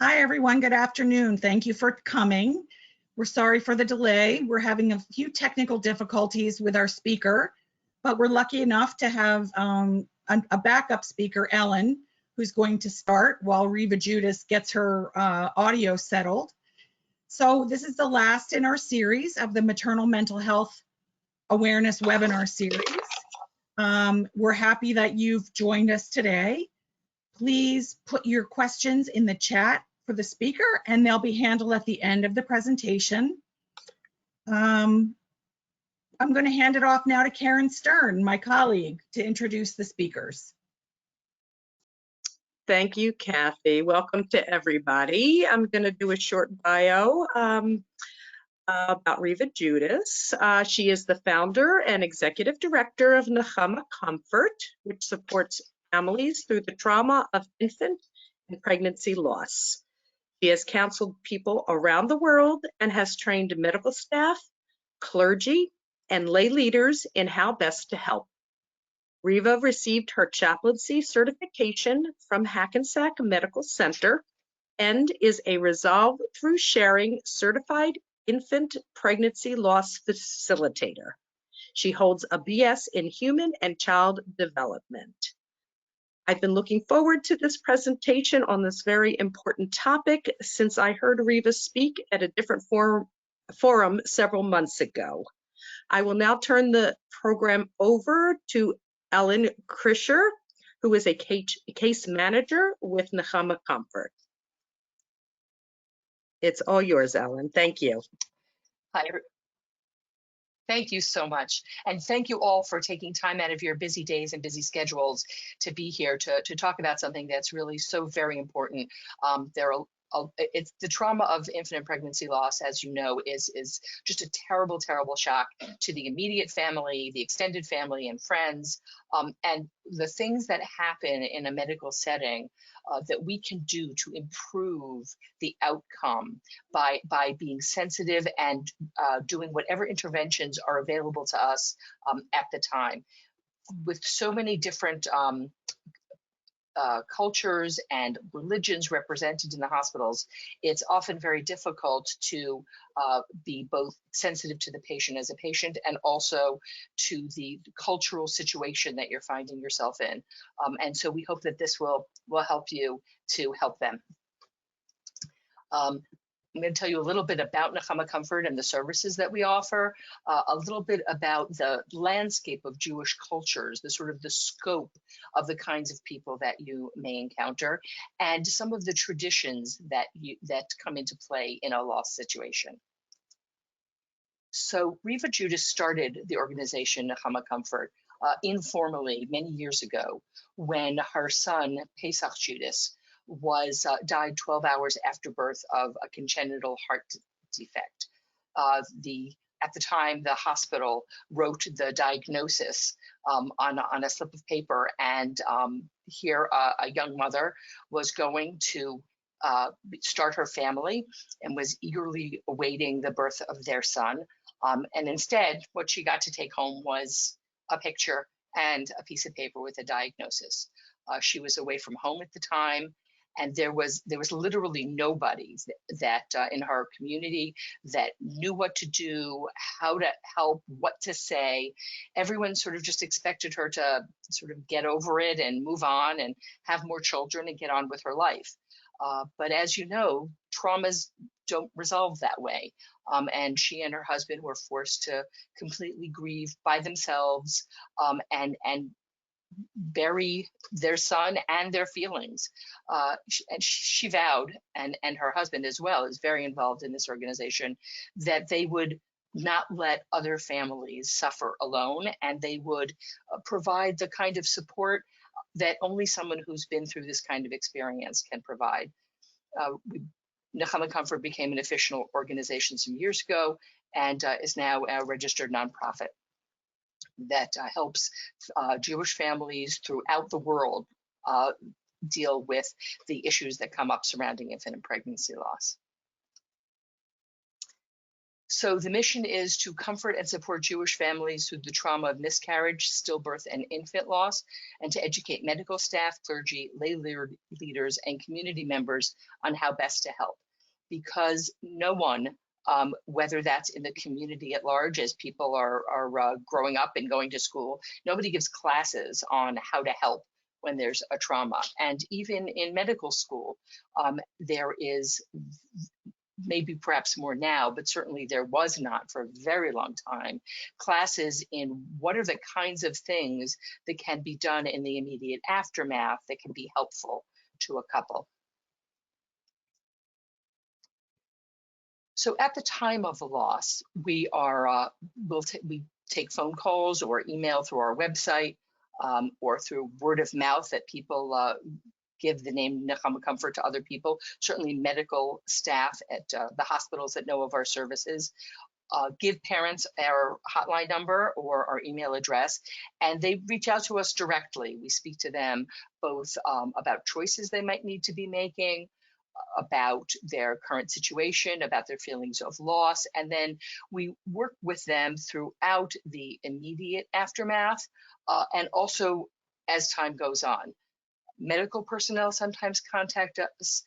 Hi, everyone. Good afternoon. Thank you for coming. We're sorry for the delay. We're having a few technical difficulties with our speaker, but we're lucky enough to have a backup speaker, Ellen, who's going to start while Riva Judas gets her audio settled. So this is the last in our series of the Maternal Mental Health Awareness webinar series. We're happy that you've joined us today. Please put your questions in the chat for the speaker and they'll be handled at the end of the presentation. I'm going to hand it off now to Karen Stern, my colleague, to introduce the speakers. Thank you, Kathy. Welcome to everybody. I'm going to do a short bio about Riva Judas. She is the founder and executive director of Nechama Comfort, which supports families through the trauma of infant and pregnancy loss. She has counseled people around the world and has trained medical staff, clergy, and lay leaders in how best to help. Riva received her chaplaincy certification from Hackensack Medical Center and is a Resolve Through Sharing certified infant pregnancy loss facilitator. She holds a BS in human and child development. I've been looking forward to this presentation on this very important topic since I heard Riva speak at a different forum several months ago. I will now turn the program over to Ellen Krischer, who is a case manager with Nechama Comfort. It's all yours, Ellen. Thank you. Hi. Thank you so much. And thank you all for taking time out of your busy days and busy schedules to be here to talk about something that's really so very important. It's the trauma of infant pregnancy loss, as you know, is just a terrible, terrible shock to the immediate family, the extended family and friends, and the things that happen in a medical setting that we can do to improve the outcome by being sensitive and doing whatever interventions are available to us at the time. With so many different cultures and religions represented in the hospitals, it's often very difficult to be both sensitive to the patient as a patient and also to the cultural situation that you're finding yourself in. And so we hope that this will help you to help them. I'm going to tell you a little bit about Nechama Comfort and the services that we offer, a little bit about the landscape of Jewish cultures, the scope of the kinds of people that you may encounter, and some of the traditions that come into play in a loss situation. So Riva Judas started the organization Nechama Comfort informally many years ago when her son, Pesach Judas, died 12 hours after birth of a congenital heart defect. At the time, the hospital wrote the diagnosis on a slip of paper, and here a young mother was going to start her family and was eagerly awaiting the birth of their son. And instead, what she got to take home was a picture and a piece of paper with a diagnosis. She was away from home at the time, and there was literally nobody that in her community that knew what to do, how to help, what to say. Everyone sort of just expected her to sort of get over it and move on and have more children and get on with her life. But as you know, traumas don't resolve that way. And she and her husband were forced to completely grieve by themselves and bury their son and their feelings. And she vowed, and her husband as well is very involved in this organization, that they would not let other families suffer alone, and they would provide the kind of support that only someone who's been through this kind of experience can provide. Nechama Comfort became an official organization some years ago and is now a registered nonprofit that helps Jewish families throughout the world deal with the issues that come up surrounding infant and pregnancy loss. So the mission is to comfort and support Jewish families through the trauma of miscarriage, stillbirth, and infant loss, and to educate medical staff, clergy, lay leaders, and community members on how best to help. Because no one, whether that's in the community at large as people are growing up and going to school, nobody gives classes on how to help when there's a trauma. And even in medical school, there is, maybe perhaps more now, but certainly there was not for a very long time, classes in what are the kinds of things that can be done in the immediate aftermath that can be helpful to a couple. So at the time of the loss, we are we take phone calls or email through our website, or through word of mouth that people give the name Nechama Comfort to other people. Certainly medical staff at the hospitals that know of our services give parents our hotline number or our email address, and they reach out to us directly. We speak to them both about choices they might need to be making, about their current situation, about their feelings of loss, and then we work with them throughout the immediate aftermath, and also as time goes on. Medical personnel sometimes contact us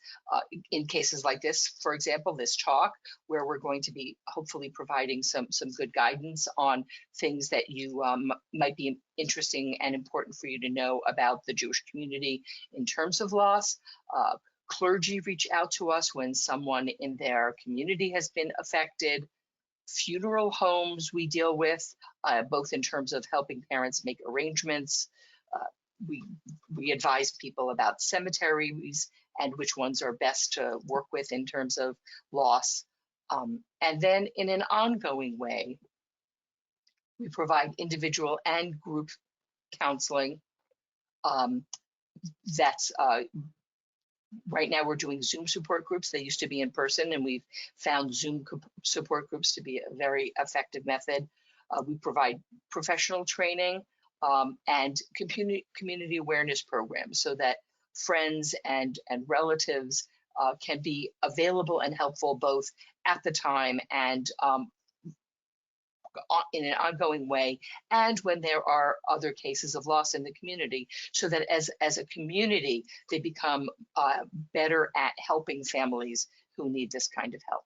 in cases like this, for example, this talk, where we're going to be hopefully providing some good guidance on things that you might be interesting and important for you to know about the Jewish community in terms of loss. Clergy reach out to us when someone in their community has been affected. Funeral homes we deal with, both in terms of helping parents make arrangements. We advise people about cemeteries and which ones are best to work with in terms of loss. And then in an ongoing way, we provide individual and group counseling. That's right now we're doing Zoom support groups. They used to be in person, and we've found Zoom support groups to be a very effective method. We provide professional training and community awareness programs so that friends and relatives can be available and helpful both at the time and in an ongoing way, and when there are other cases of loss in the community, so that as a community, they become better at helping families who need this kind of help.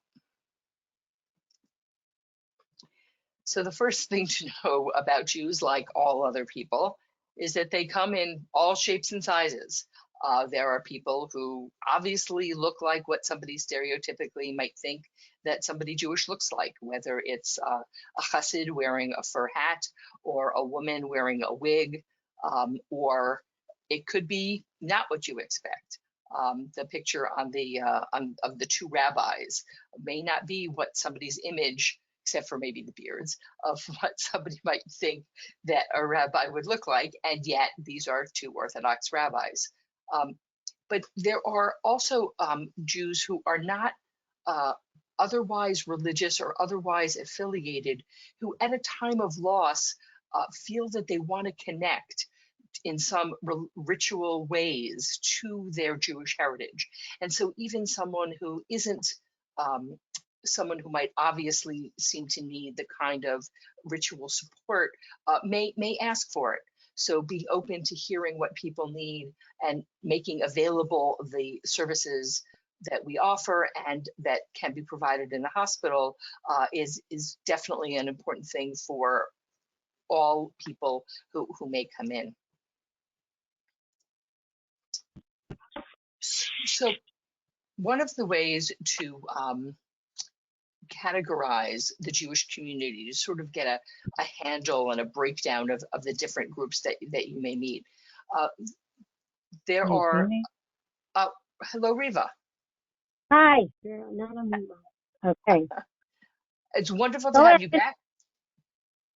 So the first thing to know about Jews, like all other people, is that they come in all shapes and sizes. There are people who obviously look like what somebody stereotypically might think that somebody Jewish looks like, whether it's a chassid wearing a fur hat or a woman wearing a wig, or it could be not what you expect. The picture on the of the two rabbis may not be what somebody's image, except for maybe the beards, of what somebody might think that a rabbi would look like, and yet these are two Orthodox rabbis. But there are also Jews who are not otherwise religious or otherwise affiliated, who at a time of loss feel that they want to connect in some ritual ways to their Jewish heritage. And so even someone who isn't someone who might obviously seem to need the kind of ritual support may ask for it. So be open to hearing what people need and making available the services that we offer and that can be provided in the hospital is definitely an important thing for all people who may come in. So one of the ways to categorize the Jewish community, to sort of get a handle and a breakdown of the different groups that you may meet. There are, hello, Riva. Hi. Okay. It's wonderful to have you back.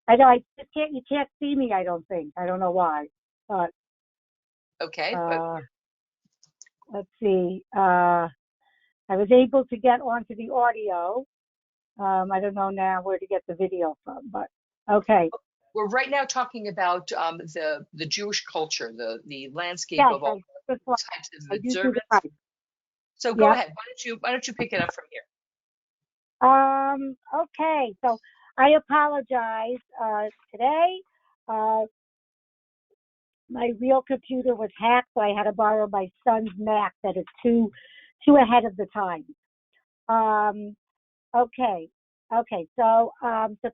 I know, you can't see me, I don't think. I don't know why, but. Okay. Let's see. I was able to get onto the audio. I don't know now where to get the video from, but okay. We're right now talking about the Jewish culture, the landscape yes, of all types of observance. So go ahead. Why don't you pick it up from here? Okay, so I apologize. Today, my real computer was hacked, so I had to borrow my son's Mac that is two ahead of the time. Okay, so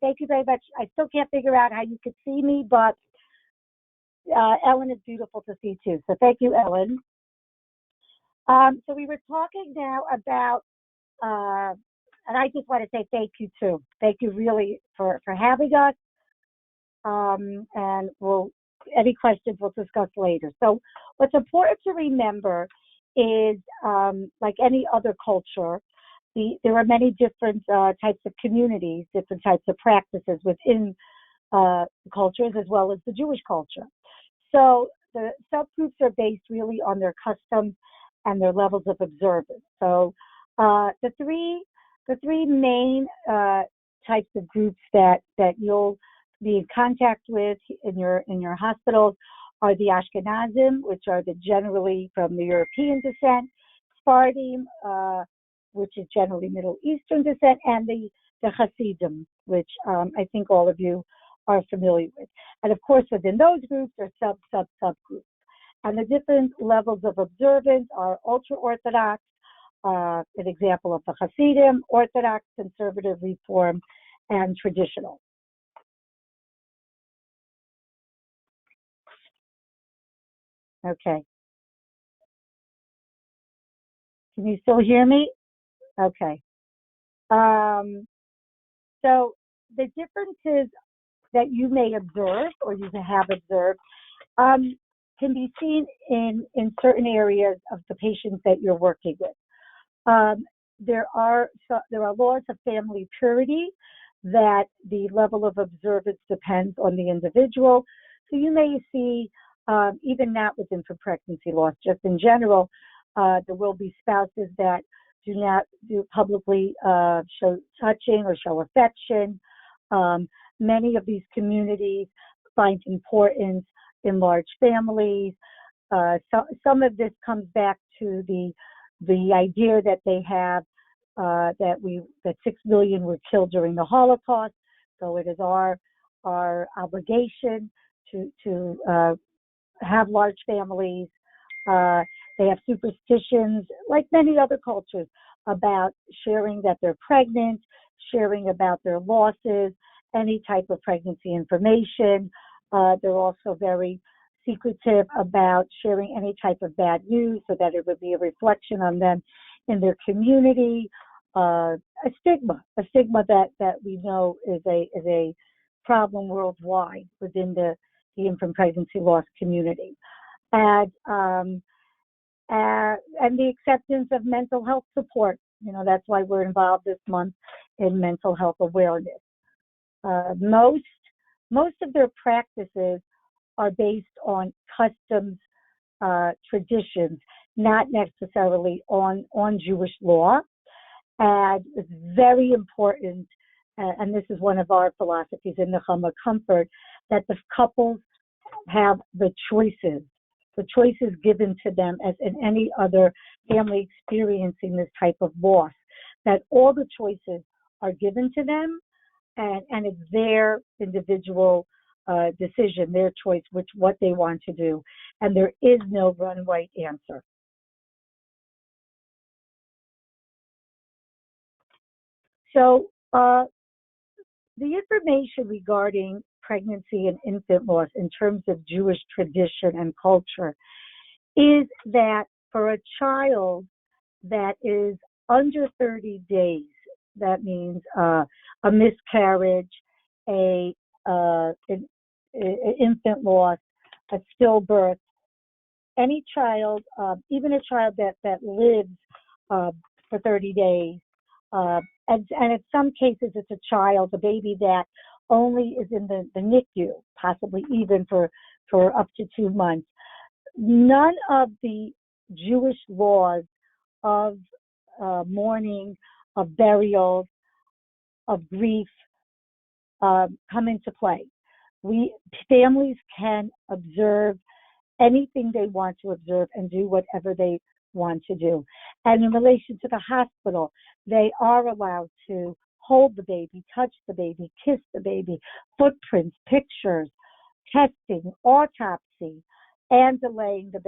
thank you very much. I still can't figure out how you could see me, but Ellen is beautiful to see too. So thank you, Ellen. So we were talking now about, and I just want to say thank you too. Thank you really for having us. And any questions we'll discuss later. So what's important to remember is, like any other culture, there are many different types of communities, different types of practices within cultures, as well as the Jewish culture. So the subgroups are based really on their customs and their levels of observance. So the three main types of groups that you'll be in contact with in your hospitals are the Ashkenazim, which are generally from the European descent, Sephardim, which is generally Middle Eastern descent, and the Hasidim, which I think all of you are familiar with. And of course, within those groups are subgroups. And the different levels of observance are ultra-Orthodox, an example of the Hasidim, Orthodox, Conservative, Reform, and Traditional. Okay. Can you still hear me? Okay. So the differences that you may observe or you have observed can be seen in certain areas of the patients that you're working with. There are laws of family purity that the level of observance depends on the individual. So you may see, even not within for pregnancy loss, just in general, there will be spouses that do not publicly show touching or show affection. Many of these communities find importance in large families. Some of this comes back to the idea that they have that 6 million were killed during the Holocaust. So it is our obligation to have large families. They have superstitions, like many other cultures, about sharing that they're pregnant, sharing about their losses, any type of pregnancy information. They're also very secretive about sharing any type of bad news so that it would be a reflection on them in their community. A stigma that we know is a problem worldwide within the infant pregnancy loss community. And the acceptance of mental health support. You know, that's why we're involved this month in mental health awareness. Most of their practices are based on customs, traditions, not necessarily on Jewish law. And it's very important, and this is one of our philosophies in Nechama Comfort, that the couples have the choices given to them as in any other family experiencing this type of loss, that all the choices are given to them, and it's their individual decision, their choice, what they want to do. And there is no one right answer. So the information regarding pregnancy and infant loss in terms of Jewish tradition and culture is that for a child that is under 30 days, that means a miscarriage, an infant loss, a stillbirth, any child, even a child that lives for 30 days, and in some cases it's a baby that only is in the NICU, possibly even for up to 2 months. None of the Jewish laws of mourning, of burials, of grief come into play. Families can observe anything they want to observe and do whatever they want to do. And in relation to the hospital, they are allowed to hold the baby, touch the baby, kiss the baby, footprints, pictures, testing, autopsy, and delaying the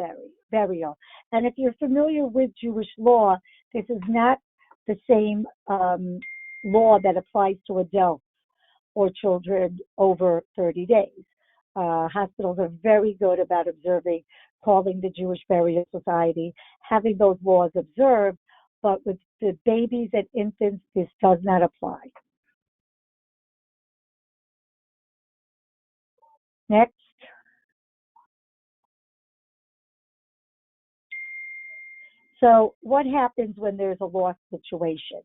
burial. And if you're familiar with Jewish law, this is not the same law that applies to adults or children over 30 days. Hospitals are very good about observing, calling the Jewish Burial Society, having those laws observed, but with the babies and infants, this does not apply. Next. So what happens when there's a loss situation?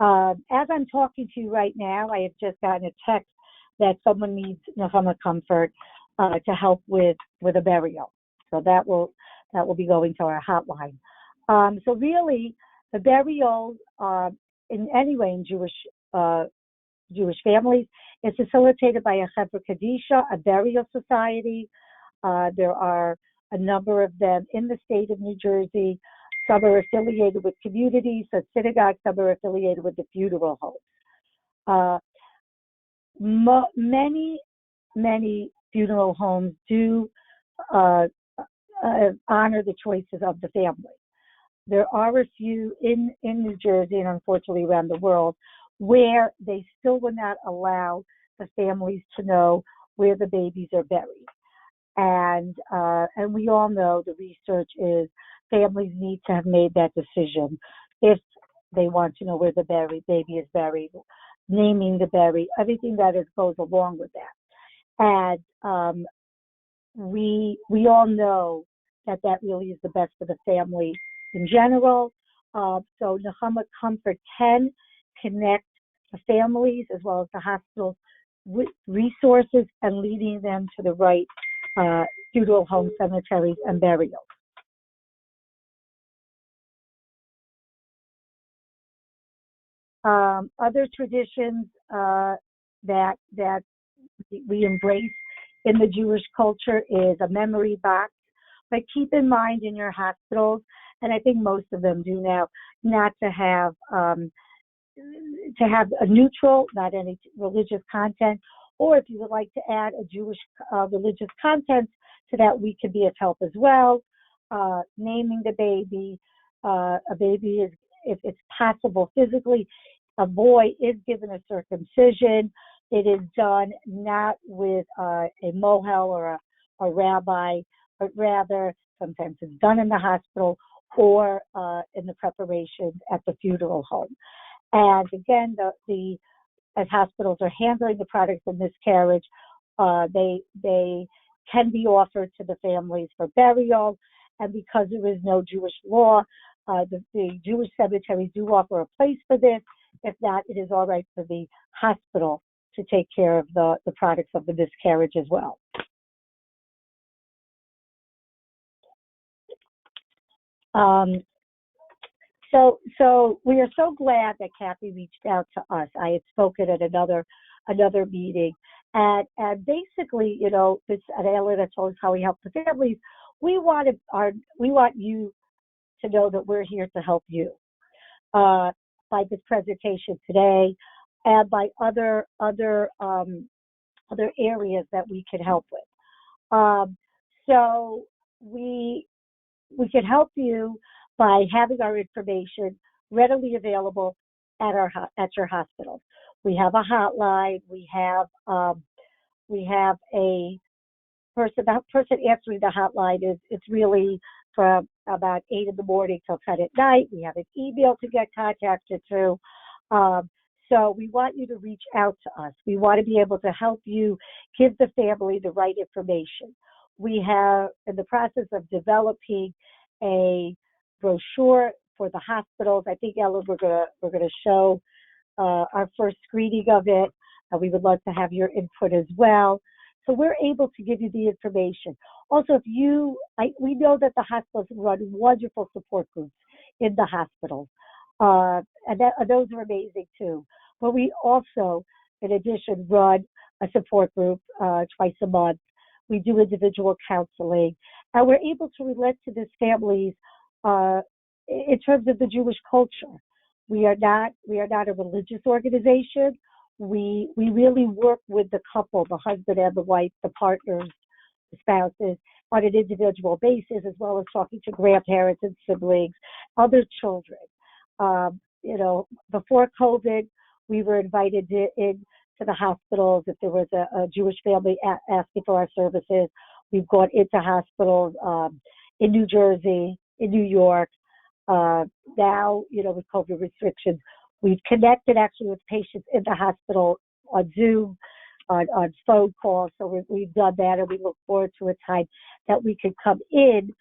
As I'm talking to you right now, I have just gotten a text that someone needs Nechama Comfort to help with a burial. So that will be going to our hotline. So really, the burial in Jewish families is facilitated by a Chevra Kadisha, a burial society. There are a number of them in the state of New Jersey. Some are affiliated with communities, so synagogues. Some are affiliated with the funeral homes. Many funeral homes do honor the choices of the family. There are a few in New Jersey and unfortunately around the world where they still will not allow the families to know where the babies are buried. And we all know the research is families need to have made that decision if they want to know where the baby is buried, naming the baby, everything that goes along with that. And we all know that really is the best for the family in general. So Nechama Comfort can connect the families as well as the hospitals with resources and leading them to the right funeral home, cemeteries, and burials. Other traditions that we embrace in the Jewish culture is a memory box. But keep in mind in your hospitals, and I think most of them do now, not to have a neutral, not any religious content, or if you would like to add a Jewish religious content to that, we could be of help as well. Naming the baby, a baby is, if it's possible physically, a boy is given a circumcision. It is done not with a mohel or a rabbi, but rather sometimes it's done in the hospital or in the preparations at the funeral home. And again, as hospitals are handling the products of miscarriage, they can be offered to the families for burial. And because there is no Jewish law, the Jewish cemeteries do offer a place for this. If not, it is all right for the hospital to take care of the products of the miscarriage as well. So we are so glad that Kathy reached out to us. I had spoken at another meeting, and basically, this Adela told us how we help the families. We want you to know that we're here to help you by this presentation today, and by other areas that we can help with. So we can help you by having our information readily available at your hospitals. We have a hotline. We have a person. The person answering the hotline it's really from about 8 in the morning till 10 at night. We have an email to get contacted to. So we want you to reach out to us. We want to be able to help you give the family the right information. We have in the process of developing a brochure for the hospitals. I think, Ellen, we're gonna show our first screening of it. We would love to have your input as well. So we're able to give you the information. Also, we know that the hospitals run wonderful support groups in the hospitals, and those are amazing too. But we also, in addition, run a support group twice a month. We do individual counseling, and we're able to relate to these families in terms of the Jewish culture. We are not a religious organization. We really work with the couple, the husband and the wife, the partners, the spouses, on an individual basis, as well as talking to grandparents and siblings, other children. Before COVID, we were invited in to the hospitals if there was a Jewish family asking for our services. We've gone into hospitals in New Jersey, in New York. Now, with COVID restrictions, we've connected actually with patients in the hospital on Zoom, on phone calls. So we've done that, and we look forward to a time that we could come in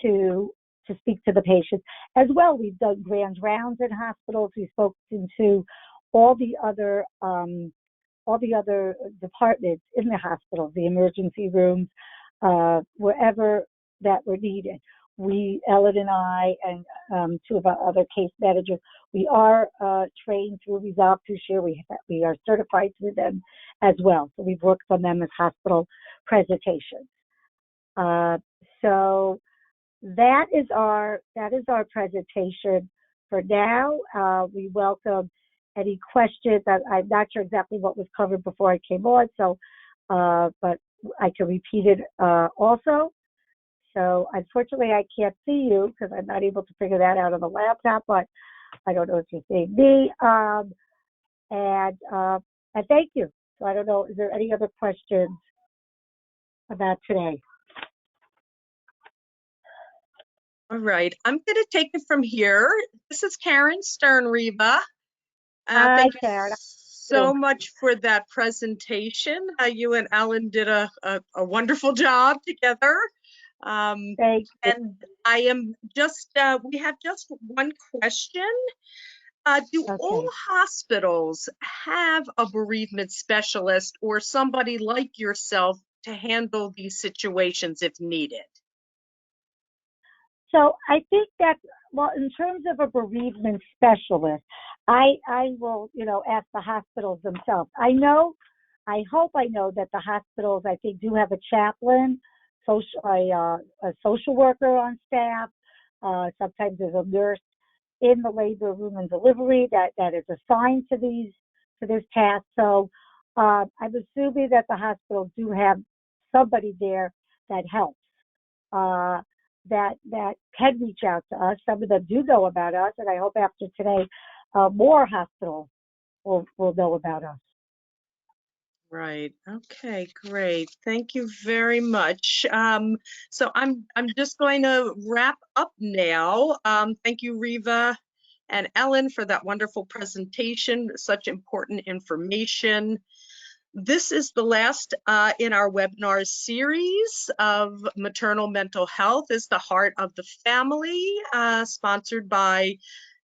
to speak to the patients. As well, we've done grand rounds in hospitals. We've spoken to all the other departments in the hospitals, the emergency rooms, wherever that were needed. Ellen and I, and two of our other case managers, we are trained through Resolve to Share. We are certified through them as well. So we've worked on them as hospital presentations. So that is our presentation for now. We welcome any questions. I'm not sure exactly what was covered before I came on, so but I can repeat it also. So unfortunately, I can't see you because I'm not able to figure that out on the laptop, but I don't know if you're seeing me. And thank you. So I don't know, is there any other questions about today? All right, I'm going to take it from here. This is Karen Stern-Riva. Hi, Thank you Karen. so much for that presentation. You and Ellen did a wonderful job together. Thank you. And I am just, we have just one question. Do all hospitals have a bereavement specialist or somebody like yourself to handle these situations if needed? So I think that, well, in terms of a bereavement specialist, I will, ask the hospitals themselves. I hope I know that the hospitals, I think, do have a chaplain, a social worker on staff. Sometimes there's a nurse in the labor room and delivery that is assigned to this task. So I'm assuming that the hospitals do have somebody there that helps. That can reach out to us. Some of them do know about us, and I hope after today, more hospitals will know about us. Right. Okay, great. Thank you very much. So I'm just going to wrap up now. Thank you, Riva and Ellen, for that wonderful presentation, such important information. This is the last in our webinar series of Maternal Mental Health is the Heart of the Family, sponsored by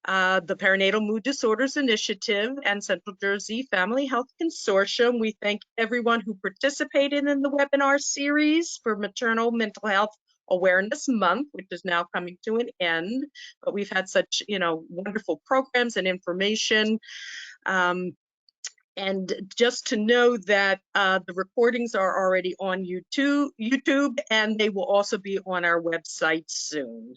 the Perinatal Mood Disorders Initiative and Central Jersey Family Health Consortium. We thank everyone who participated in the webinar series for Maternal Mental Health Awareness Month, which is now coming to an end. But we've had such, wonderful programs and information. And just to know that the recordings are already on YouTube, and they will also be on our website soon.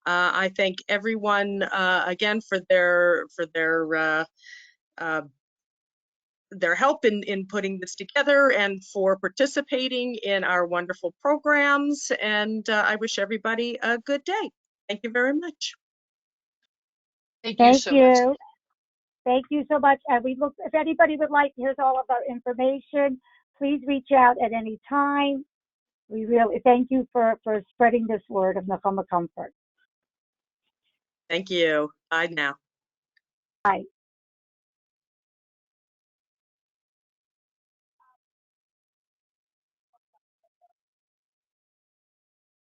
I thank everyone again for their help in putting this together and for participating in our wonderful programs. And I wish everybody a good day. Thank you very much. Thank you so much. Thank you so much. And if anybody would like, here's all of our information. Please reach out at any time. We really thank you for spreading this word of Nechama Comfort. Thank you. Bye now. Bye.